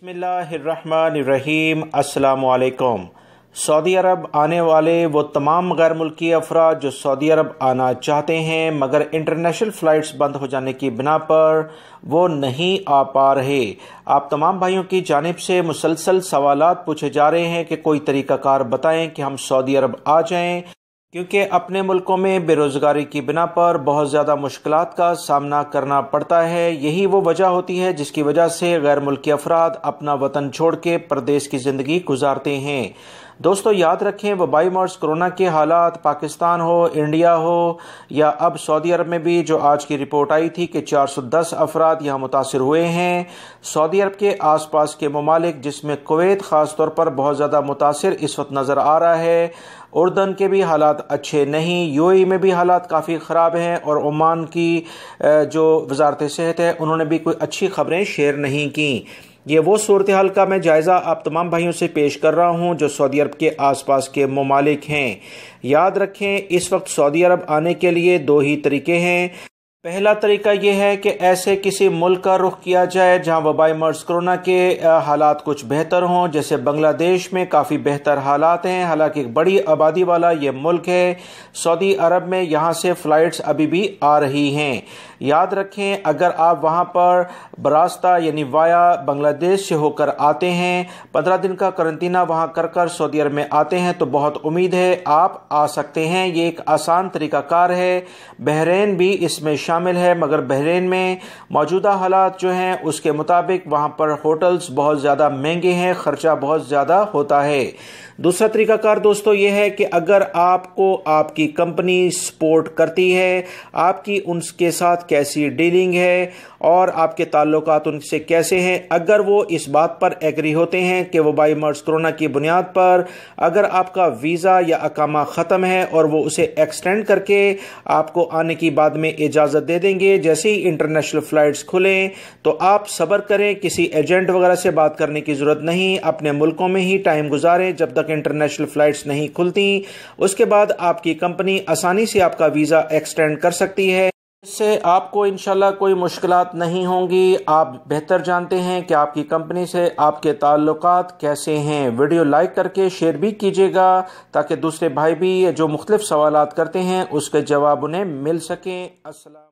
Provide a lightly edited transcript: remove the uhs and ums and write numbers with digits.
بسم اللہ الرحمن الرحیم۔ السلام علیکم۔ سعودی عرب آنے والے وہ تمام غیر ملکی افراد جو سعودی عرب آنا چاہتے ہیں مگر انٹرنیشنل فلائٹس بند ہو جانے کی بنا پر وہ نہیں آ پا رہے، آپ تمام بھائیوں کی جانب سے مسلسل سوالات پوچھے جا رہے ہیں کہ کوئی طریقہ کار بتائیں کہ ہم سعودی عرب آ جائیں، کیونکہ اپنے ملکوں میں بے روزگاری کی بنا پر بہت زیادہ مشکلات کا سامنا کرنا پڑتا ہے۔ یہی وہ وجہ ہوتی ہے جس کی وجہ سے غیر ملکی افراد اپنا وطن چھوڑ کے پردیس کی زندگی گزارتے ہیں۔ دوستو یاد رکھیں، وبائی مرض کرونا کے حالات پاکستان ہو، انڈیا ہو یا اب سعودی عرب میں بھی جو آج کی رپورٹ آئی تھی کہ 410 افراد یہاں متاثر ہوئے ہیں۔ سعودی عرب کے آس پاس کے ممالک جس میں کویت خاص طور پر بہت زیادہ متاثر اس وقت نظر آ رہا ہے، اردن کے بھی حالات اچھے نہیں، یو اے میں بھی حالات کافی خراب ہیں، اور عمان کی جو وزارت صحت ہے انہوں نے بھی کوئی اچھی خبریں شیئر نہیں کی۔ یہ وہ صورتحال کا میں جائزہ آپ تمام بھائیوں سے پیش کر رہا ہوں جو سعودی عرب کے آس پاس کے ممالک ہیں۔ یاد رکھیں، اس وقت سعودی عرب آنے کے لیے دو ہی طریقے ہیں۔ پہلا طریقہ یہ ہے کہ ایسے کسی ملک کا رخ کیا جائے جہاں وبائی مرض کرونا کے حالات کچھ بہتر ہوں، جیسے بنگلہ دیش میں کافی بہتر حالات ہیں، حالانکہ ایک بڑی آبادی والا یہ ملک ہے۔ سعودی عرب میں یہاں سے فلائٹس ابھی بھی آ رہی ہیں۔ یاد رکھیں، اگر آپ وہاں پر براستہ یعنی وایا بنگلہ دیش سے ہو کر آتے ہیں، 15 دن کا قرنطینہ وہاں کر سعودی عرب میں آتے ہیں تو بہت امید ہے آپ آ سکتے ہیں۔ یہ ایک آسان طریقہ کار ہے۔ بحرین بھی اس میں شامل ہے، مگر بحرین میں موجودہ حالات جو ہیں اس کے مطابق وہاں پر ہوٹلز بہت زیادہ مہنگے ہیں، خرچہ بہت زیادہ ہوتا ہے۔ دوسرا طریقہ کار دوستو یہ ہے کہ اگر آپ کو آپ کی کمپنی سپورٹ کرتی ہے، آپ کی ان کے ساتھ کیسی ڈیلنگ ہے اور آپ کے تعلقات ان سے کیسے ہیں، اگر وہ اس بات پر ایگری ہوتے ہیں کہ وبائی مرض کرونا کی بنیاد پر اگر آپ کا ویزا یا اقامہ ختم ہے اور وہ اسے ایکسٹینڈ کر کے آپ کو آنے کی بعد میں اجازت دے دیں گے، جیسے ہی انٹرنیشنل فلائٹس کھلیں تو آپ صبر کریں، کسی ایجنٹ وغیرہ سے بات کرنے کی ضرورت نہیں، اپنے ملکوں میں ہی ٹائم گزاریں جب تک انٹرنیشنل فلائٹس نہیں کھلتی۔ اس کے بعد آپ کی کمپنی آسانی سے آپ کا ویزا ایکسٹینڈ کر سکتی ہے، اس سے آپ کو انشاءاللہ کوئی مشکلات نہیں ہوں گی۔ آپ بہتر جانتے ہیں کہ آپ کی کمپنی سے آپ کے تعلقات کیسے ہیں۔ ویڈیو لائک کر کے شیئر بھی کیجیے گا تاکہ دوسرے بھائی بھی جو مختلف سوالات کرتے ہیں اس کے جواب انہیں مل سکیں۔ السلام